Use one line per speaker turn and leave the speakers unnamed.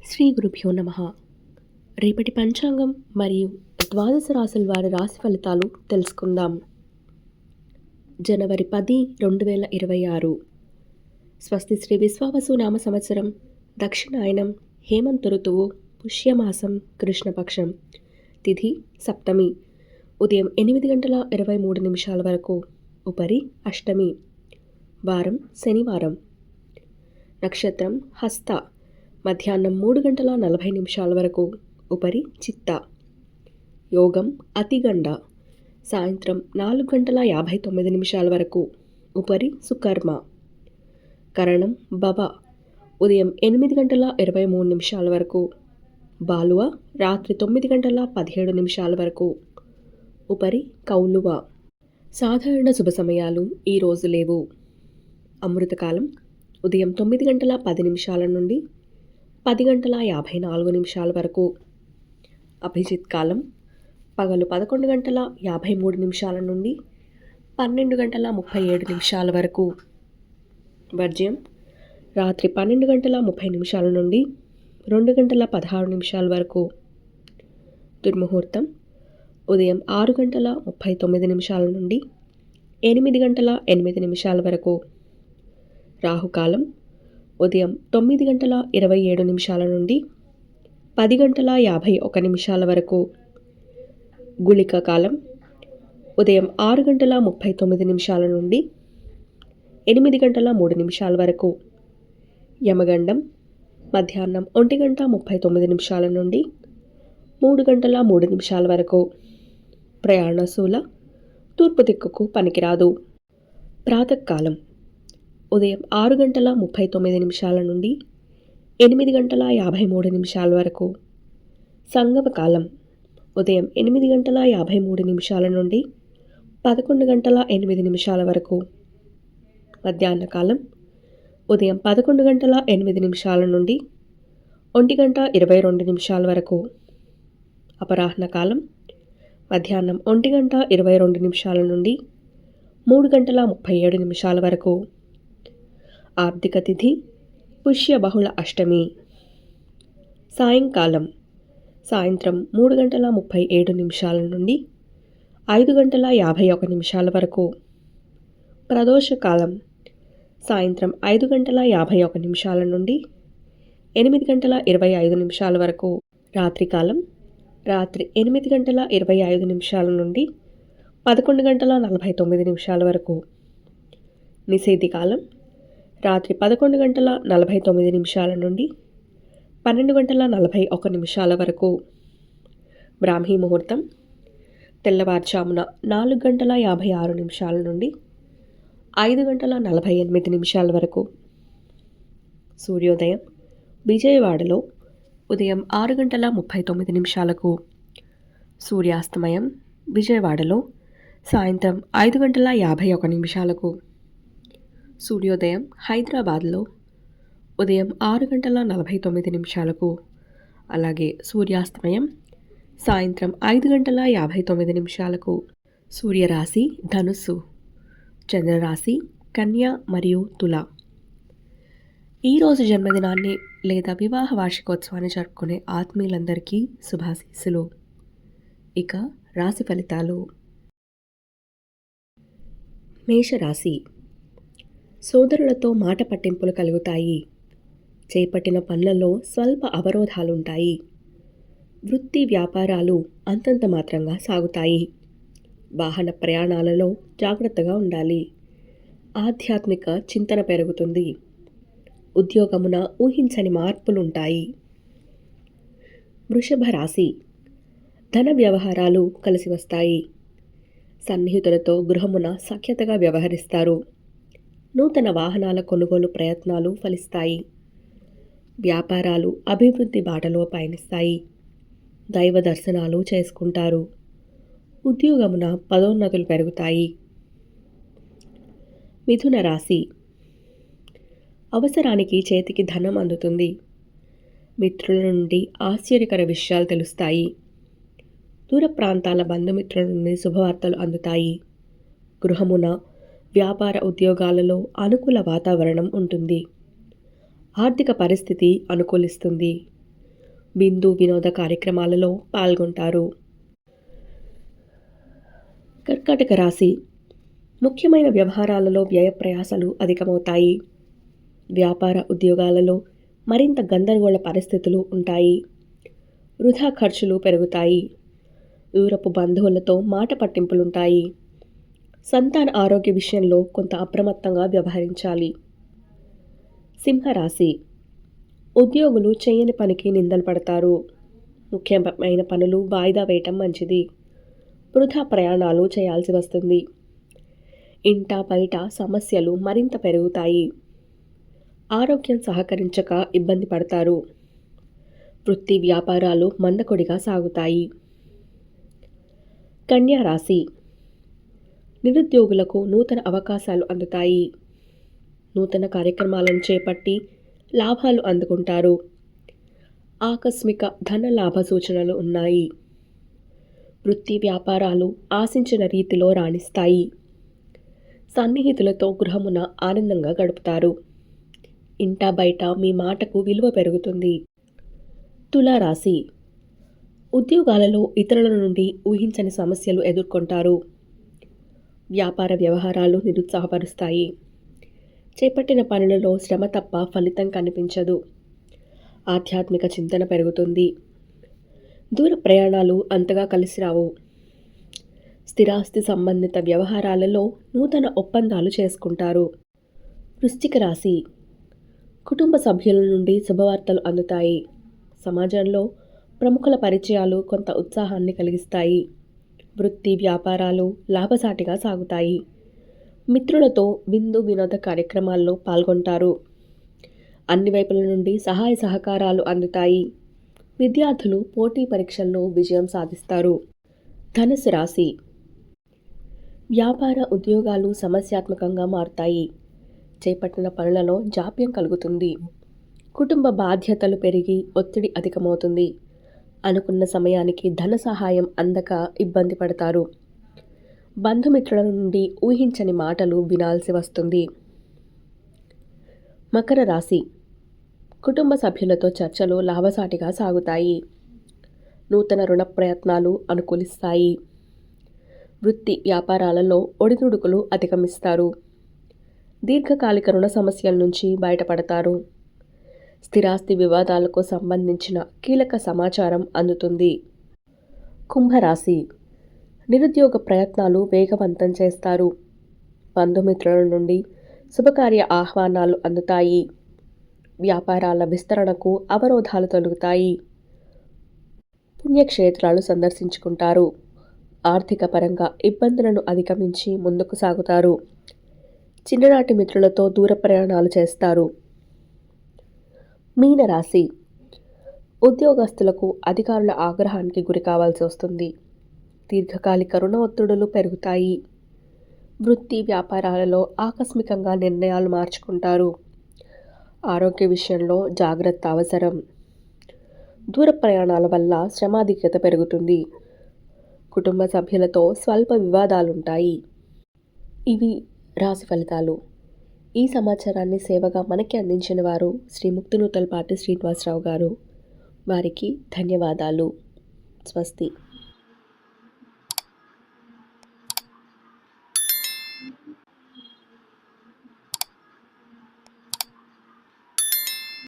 శ్రీ గురుభ్యో నమః. రేపటి పంచాంగం మరియు ద్వాదశ రాశుల వారి రాశి ఫలితాలు తెలుసుకుందాం. జనవరి 10, 2026. స్వస్తి శ్రీ విశ్వావసు నామ సంవత్సరం, దక్షిణాయనం, హేమంత ఋతువు, పుష్యమాసం, కృష్ణపక్షం. తిథి సప్తమి, ఉదయం 8:23 వరకు. ఉపరి అష్టమి. వారం శనివారం. నక్షత్రం హస్త, మధ్యాహ్నం 3:40 వరకు. ఉపరి చిత్త. యోగం అతిగండ, సాయంత్రం 4:59 వరకు. ఉపరి సుకర్మ. కరణం బవ, ఉదయం 8:23 వరకు. బాలువ రాత్రి 9:17 వరకు. ఉపరి కౌలువ. సాధారణ శుభ సమయాలు ఈరోజు లేవు. అమృతకాలం ఉదయం 9:10 నుండి 10:54 వరకు. అభిజిత్ కాలం పగలు 11:53 నుండి 12:37 వరకు. వర్జ్యం రాత్రి 12:30 నుండి 2:16 వరకు. దుర్ముహూర్తం ఉదయం 6:39 నుండి 8:08 వరకు. రాహుకాలం ఉదయం 9:27 నుండి 10:51 వరకు. గుళిక కాలం ఉదయం 6:39 నుండి 8:03 వరకు. యమగండం మధ్యాహ్నం 1:39 నుండి 3:03 వరకు. ప్రయాణశూల తూర్పు దిక్కుకు పనికిరాదు. ప్రాతకాలం ఉదయం 6:39 నుండి 8:53 వరకు. సంగమకాలం ఉదయం 8:53 నుండి 11:08 వరకు. మధ్యాహ్న కాలం ఉదయం 11:08 నుండి 1:22 వరకు. అపరాహ్న కాలం మధ్యాహ్నం 1:22 నుండి 3:37 వరకు. ఆర్థిక తిథి పుష్య బహుళ అష్టమి. సాయంకాలం సాయంత్రం 3:37 నుండి 5:51 వరకు. ప్రదోషకాలం సాయంత్రం 5:51 నుండి 8:25 వరకు. రాత్రికాలం రాత్రి 8:25 నుండి 11:49 వరకు. నిషేధికాలం రాత్రి 11:49 నుండి 12:41 వరకు. బ్రాహ్మీ ముహూర్తం తెల్లవారుజామున 4:56 నుండి 5:48 వరకు. సూర్యోదయం విజయవాడలో ఉదయం 6:39. సూర్యాస్తమయం విజయవాడలో సాయంత్రం 5:51. సూర్యోదయం హైదరాబాద్లో ఉదయం 6:49. అలాగే సూర్యాస్తమయం సాయంత్రం 5:59. సూర్యరాశి ధనుస్సు, చంద్రరాశి కన్య మరియు తుల. ఈరోజు జన్మదినాన్ని లేదా వివాహ వార్షికోత్సవాన్ని జరుపుకునే ఆత్మీయులందరికీ శుభాశీస్సులు. ఇక రాశి ఫలితాలు. మేషరాశి, సోదరులతో మాట పట్టింపులు కలుగుతాయి. చేపట్టిన పనులలో స్వల్ప అవరోధాలుంటాయి. వృత్తి వ్యాపారాలు అంతంత మాత్రంగా సాగుతాయి. వాహన ప్రయాణాలలో జాగ్రత్తగా ఉండాలి. ఆధ్యాత్మిక చింతన పెరుగుతుంది. ఉద్యోగమున ఊహించని మార్పులుంటాయి. వృషభ రాశి, ధన వ్యవహారాలు కలిసి వస్తాయి. సన్నిహితులతో గృహమున సఖ్యతగా వ్యవహరిస్తారు. నూతన వాహనాల కొనుగోలు ప్రయత్నాలు ఫలిస్తాయి. వ్యాపారాలు అభివృద్ధి బాటలో పయనిస్తాయి. దైవ దర్శనాలు చేసుకుంటారు. ఉద్యోగమున పదోన్నతులు పెరుగుతాయి. మిథున రాశి, అవసరానికి చేతికి ధనం అందుతుంది. మిత్రుల నుండి ఆశ్చర్యకర విషయాలు తెలుస్తాయి. దూర ప్రాంతాల బంధుమిత్రుల నుండి శుభవార్తలు అందుతాయి. గృహమున వ్యాపార ఉద్యోగాలలో అనుకూల వాతావరణం ఉంటుంది. ఆర్థిక పరిస్థితి అనుకూలిస్తుంది. విందు వినోద కార్యక్రమాలలో పాల్గొంటారు. కర్కాటక రాశి ముఖ్యమైన వ్యవహారాలలో వ్యయ ప్రయాసాలు అధికమవుతాయి. వ్యాపార ఉద్యోగాలలో మరింత గందరగోళ పరిస్థితులు ఉంటాయి. వృధా ఖర్చులు పెరుగుతాయి. దూరపు బంధువులతో మాట పట్టింపులుంటాయి. సంతాన ఆరోగ్య విషయంలో కొంత అప్రమత్తంగా వ్యవహరించాలి. సింహరాశి ఉద్యోగులు చేయని పనికి నిందలు పడతారు. ముఖ్యమైన పనులు వాయిదా వేయటం మంచిది. వృధా ప్రయాణాలు చేయాల్సి వస్తుంది. ఇంట బయట సమస్యలు మరింత పెరుగుతాయి. ఆరోగ్యం సహకరించక ఇబ్బంది పడతారు. వృత్తి వ్యాపారాలు మందకొడిగా సాగుతాయి. కన్యా రాశి నిరుద్యోగులకు నూతన అవకాశాలు అందుతాయి. నూతన కార్యక్రమాలను చేపట్టి లాభాలు అందుకుంటారు. ఆకస్మిక ధన లాభ సూచనలు ఉన్నాయి. వృత్తి వ్యాపారాలు ఆశించిన రీతిలో రాణిస్తాయి. సన్నిహితులతో గృహమున ఆనందంగా గడుపుతారు. ఇంటా బయట మీ మాటకు విలువ పెరుగుతుంది. తులారాశి ఉద్యోగాలలో ఇతరుల నుండి ఊహించని సమస్యలు ఎదుర్కొంటారు. వ్యాపార వ్యవహారాలు నిరుత్సాహపరుస్తాయి. చేపట్టిన పనులలో శ్రమ తప్ప ఫలితం కనిపించదు. ఆధ్యాత్మిక చింతన పెరుగుతుంది. దూర ప్రయాణాలు అంతగా కలిసి రావు. స్థిరాస్తి సంబంధిత వ్యవహారాలలో నూతన ఒప్పందాలు చేసుకుంటారు. వృశ్చిక రాశి కుటుంబ సభ్యుల నుండి శుభవార్తలు అందుతాయి. సమాజంలో ప్రముఖుల పరిచయాలు కొంత ఉత్సాహాన్ని కలిగిస్తాయి. వృత్తి వ్యాపారాలు లాభసాటిగా సాగుతాయి. మిత్రులతో విందు వినోద కార్యక్రమాల్లో పాల్గొంటారు. అన్ని వైపుల నుండి సహాయ సహకారాలు అందుతాయి. విద్యార్థులు పోటీ పరీక్షల్లో విజయం సాధిస్తారు. ధనుసు రాశి వ్యాపార ఉద్యోగాలు సమస్యాత్మకంగా మారుతాయి. చేపట్టిన పనులలో జాప్యం కలుగుతుంది. కుటుంబ బాధ్యతలు పెరిగి ఒత్తిడి అధికమవుతుంది. అనుకున్న సమయానికి ధన సహాయం అందక ఇబ్బంది పడతారు. బంధుమిత్రుల నుండి ఊహించని మాటలు వినాల్సి వస్తుంది. మకర రాశి కుటుంబ సభ్యులతో చర్చలు లాభసాటిగా సాగుతాయి. నూతన రుణ ప్రయత్నాలు అనుకూలిస్తాయి. వృత్తి వ్యాపారాలలో ఒడిదుడుకులు అధిగమిస్తారు. దీర్ఘకాలిక రుణ సమస్యల నుంచి బయటపడతారు. స్థిరాస్తి వివాదాలకు సంబంధించిన కీలక సమాచారం అందుతుంది. కుంభరాశి నిరుద్యోగ ప్రయత్నాలు వేగవంతం చేస్తారు. బంధుమిత్రుల నుండి శుభకార్య ఆహ్వానాలు అందుతాయి. వ్యాపారాల విస్తరణకు అవరోధాలు తొలగుతాయి. పుణ్యక్షేత్రాలు సందర్శించుకుంటారు. ఆర్థిక పరంగా ఇబ్బందులను అధిగమించి ముందుకు సాగుతారు. చిన్ననాటి మిత్రులతో దూర ప్రయాణాలు చేస్తారు. మీనరాశి ఉద్యోగస్తులకు అధికారుల ఆగ్రహానికి గురి కావాల్సి వస్తుంది. దీర్ఘకాలిక రుణ ఒత్తిడులు పెరుగుతాయి. వృత్తి వ్యాపారాలలో ఆకస్మికంగా నిర్ణయాలు మార్చుకుంటారు. ఆరోగ్య విషయంలో జాగ్రత్త అవసరం. దూర ప్రయాణాల వల్ల శ్రమాధిక్యత పెరుగుతుంది. కుటుంబ సభ్యులతో స్వల్ప వివాదాలుంటాయి. ఇవి రాశి ఫలితాలు. ఈ సమాచారాన్ని సేవగా మనకి అందించిన వారు శ్రీ ముక్తినూతలపాటి శ్రీనివాసరావు గారు. వారికి ధన్యవాదాలు. స్వస్తి.